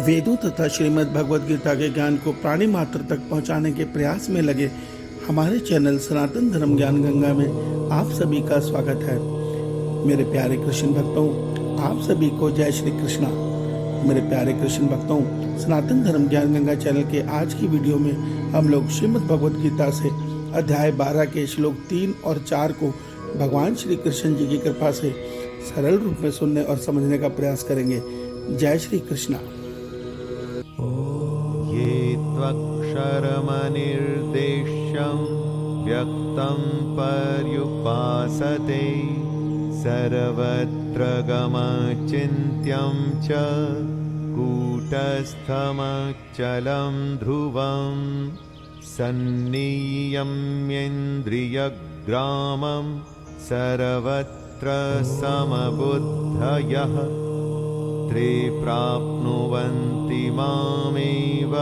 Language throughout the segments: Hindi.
वेदों तथा श्रीमद् भगवद गीता के ज्ञान को प्राणी मात्र तक पहुंचाने के प्रयास में लगे हमारे चैनल सनातन धर्म ज्ञान गंगा में आप सभी का स्वागत है। मेरे प्यारे कृष्ण भक्तों, आप सभी को जय श्री कृष्णा। मेरे प्यारे कृष्ण भक्तों, सनातन धर्म ज्ञान गंगा चैनल के आज की वीडियो में हम लोग श्रीमद् भगवद गीता से अध्याय 12 के श्लोक 3 और 4 को भगवान श्री कृष्ण जी की कृपा से सरल रूप में सुनने और समझने का प्रयास करेंगे। जय श्री कृष्णा। ये त्वक्षरमनिर्देश्यं व्यक्तं पर्युपासते सर्वत्र गमचिन्त्यं च कूटस्थमचलं ध्रुवं सन्नियम्येन्द्रियग्रामं सर्वत्र समबुद्धयः ते प्राप्नुवन्ति मामेव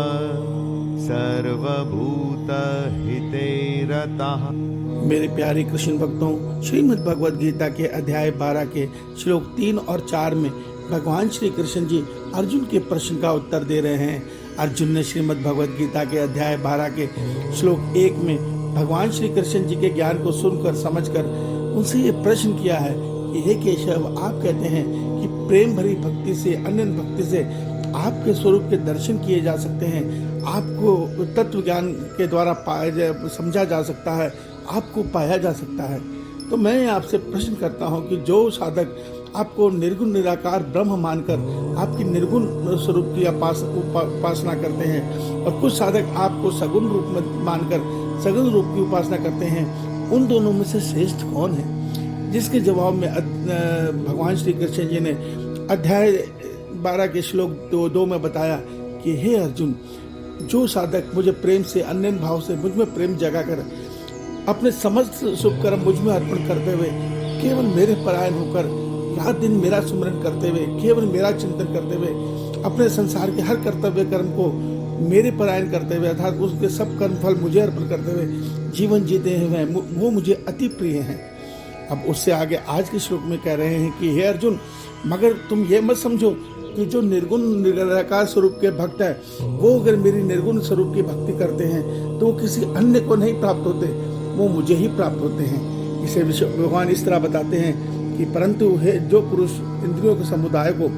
सर्वभूतहिते रताः। मेरे प्यारे कृष्ण भक्तों, श्रीमद् भगवद गीता के अध्याय 12 के श्लोक 3 और 4 में भगवान श्री कृष्ण जी अर्जुन के प्रश्न का उत्तर दे रहे हैं। अर्जुन ने श्रीमद् भगवद गीता के अध्याय 12 के श्लोक 1 में भगवान श्री कृष्ण जी के ज्ञान को सुनकर समझकर उनसे ये प्रश्न किया है कि हे केशव, आप कहते हैं कि प्रेम भरी भक्ति से, अनन्य भक्ति से आपके स्वरूप के दर्शन किए जा सकते हैं, आपको तत्व ज्ञान के द्वारा समझा जा सकता है, आपको पाया जा सकता है। तो मैं आपसे प्रश्न करता हूं कि जो साधक आपको निर्गुण निराकार ब्रह्म मानकर आपकी निर्गुण स्वरूप की उपासना करते हैं, और कुछ साधक आपको सगुण रूप में मानकर सगुण रूप की उपासना करते हैं, उन दोनों में से श्रेष्ठ कौन है? जिसके जवाब में भगवान श्री कृष्ण जी ने अध्याय 12 के श्लोक 2 में बताया कि हे अर्जुन, जो साधक मुझे प्रेम से, अनन्य भाव से मुझ में प्रेम जगा कर अपने समस्त शुभ कर्म मुझ में अर्पण करते हुए, केवल मेरे परायण होकर रात दिन मेरा सुमरन करते हुए, केवल मेरा चिंतन करते हुए, अपने संसार के हर कर्तव्य कर्म को मेरे परायण करते हुए, अर्थात उसके सब कर्म फल मुझे अर्पण करते हुए जीवन जीते हैं, वो मुझे अति प्रिय हैं। अब उससे आगे आज के श्लोक में कह रहे हैं कि हे अर्जुन, मगर तुम ये मत समझो कि जो निर्गुण निराकार स्वरूप के भक्त है, वो अगर मेरी निर्गुण स्वरूप की भक्ति करते हैं तो वो किसी अन्य को नहीं प्राप्त होते, वो मुझे ही प्राप्त होते हैं। इसे भगवान इस तरह बताते हैं कि परंतु हे जो पुरुष इंद्रियों के समुदाय को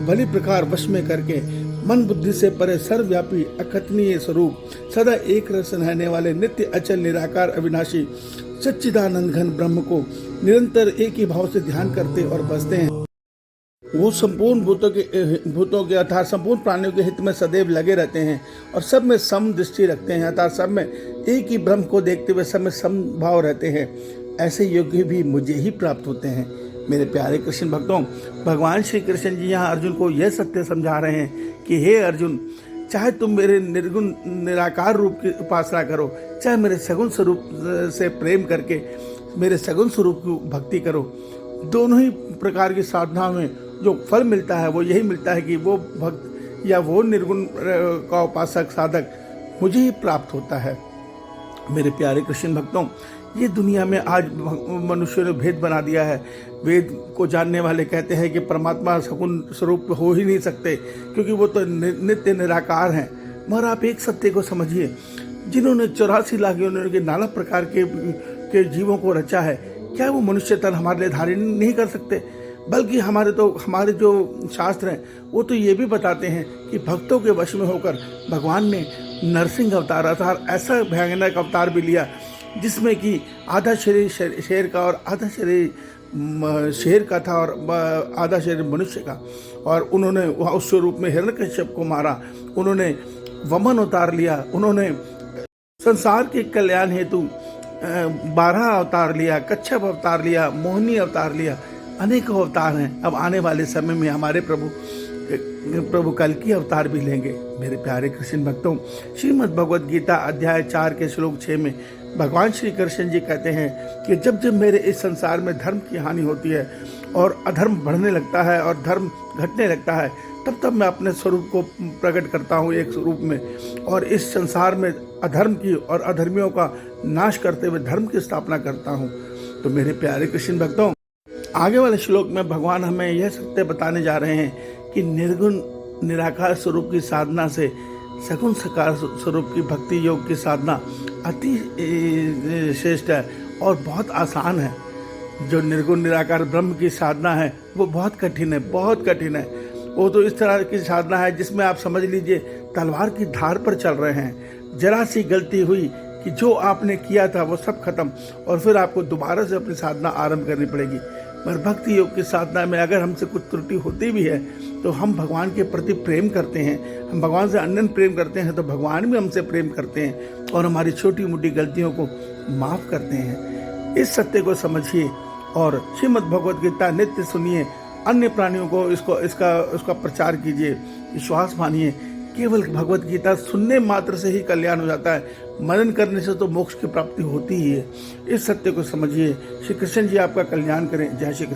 भली प्रकार वश में करके मन बुद्धि से परे सर्वव्यापी अकथनीय स्वरूप सदा एक रस रहने वाले नित्य अचल निराकार अविनाशी सच्चिदानंद घन ब्रह्म को निरंतर एक ही भाव से ध्यान करते और बसते हैं, वो संपूर्ण भूतों के अर्थात संपूर्ण प्राणियों के हित में सदैव लगे रहते हैं और सब में सम दृष्टि रखते हैं, अर्थात सब में एक ही ब्रह्म को देखते हुए सब में समभाव रहते हैं। ऐसे योग्य भी मुझे ही प्राप्त होते हैं। मेरे प्यारे कृष्ण भक्तों, भगवान श्री कृष्ण जी यहाँ अर्जुन को यह सत्य समझा रहे हैं कि हे अर्जुन, चाहे तुम मेरे निर्गुण निराकार रूप की उपासना करो, चाहे मेरे सगुण स्वरूप से प्रेम करके मेरे सगुण स्वरूप की भक्ति करो, दोनों ही प्रकार की साधना में जो फल मिलता है वो यही मिलता है कि वो भक्त या वो निर्गुण का उपासक साधक मुझे ही प्राप्त होता है। मेरे प्यारे कृष्ण भक्तों, ये दुनिया में आज मनुष्यों ने भेद बना दिया है। वेद को जानने वाले कहते हैं कि परमात्मा सगुण स्वरूप हो ही नहीं सकते, क्योंकि वो तो नित्य निराकार हैं। मगर आप एक सत्य को समझिए, जिन्होंने 84 लाख योनियों के नाना प्रकार के जीवों को रचा है, क्या वो मनुष्य तन हमारे लिए धारण नहीं कर सकते? बल्कि हमारे जो शास्त्र हैं वो तो ये भी बताते हैं कि भक्तों के वश में होकर भगवान ने नरसिंह अवतार अर्थात ऐसा भयानक अवतार भी लिया जिसमें कि आधा शरीर शेर का और आधा शरीर शेर का था और आधा शरीर मनुष्य का, और उन्होंने उस स्वरूप में हिरण्यकश्यप को मारा। उन्होंने वमन अवतार लिया, उन्होंने संसार के कल्याण हेतु 12 अवतार लिया, कच्छप अवतार लिया, मोहिनी अवतार लिया, अनेकों अवतार हैं। अब आने वाले समय में हमारे प्रभु कल की अवतार भी लेंगे। मेरे प्यारे कृष्ण भक्तों, श्रीमद् भगवद गीता अध्याय 4 के श्लोक 6 में भगवान श्री कृष्ण जी कहते हैं कि जब जब मेरे इस संसार में धर्म की हानि होती है और अधर्म बढ़ने लगता है और धर्म घटने लगता है, तब तब मैं अपने स्वरूप को प्रकट करता हूँ एक स्वरूप में, और इस संसार में अधर्म की और अधर्मियों का नाश करते हुए धर्म की स्थापना करता हूँ। तो मेरे प्यारे कृष्ण भक्तों, आगे वाले श्लोक में भगवान हमें यह सत्य बताने जा रहे हैं कि निर्गुण निराकार स्वरूप की साधना से सगुण साकार स्वरूप की भक्ति योग की साधना अति श्रेष्ठ है और बहुत आसान है। जो निर्गुण निराकार ब्रह्म की साधना है वो बहुत कठिन है, बहुत कठिन है। वो तो इस तरह की साधना है जिसमें आप समझ लीजिए तलवार की धार पर चल रहे हैं। जरा सी गलती हुई कि जो आपने किया था वो सब खत्म और फिर आपको दोबारा से अपनी साधना आरंभ करनी पड़ेगी। पर भक्ति योग की साधना में अगर हमसे कुछ त्रुटि होती भी है तो हम भगवान के प्रति प्रेम करते हैं, हम भगवान से अनन्य प्रेम करते हैं तो भगवान भी हमसे प्रेम करते हैं और हमारी छोटी मोटी गलतियों को माफ़ करते हैं। इस सत्य को समझिए और श्रीमद् भगवद गीता नित्य सुनिए, अन्य प्राणियों को इसका प्रचार कीजिए, विश्वास मानिए। केवल भगवद गीता सुनने मात्र से ही कल्याण हो जाता है, मनन करने से तो मोक्ष की प्राप्ति होती ही है। इस सत्य को समझिए। श्री कृष्ण जी आपका कल्याण करें। जय श्री कृष्ण।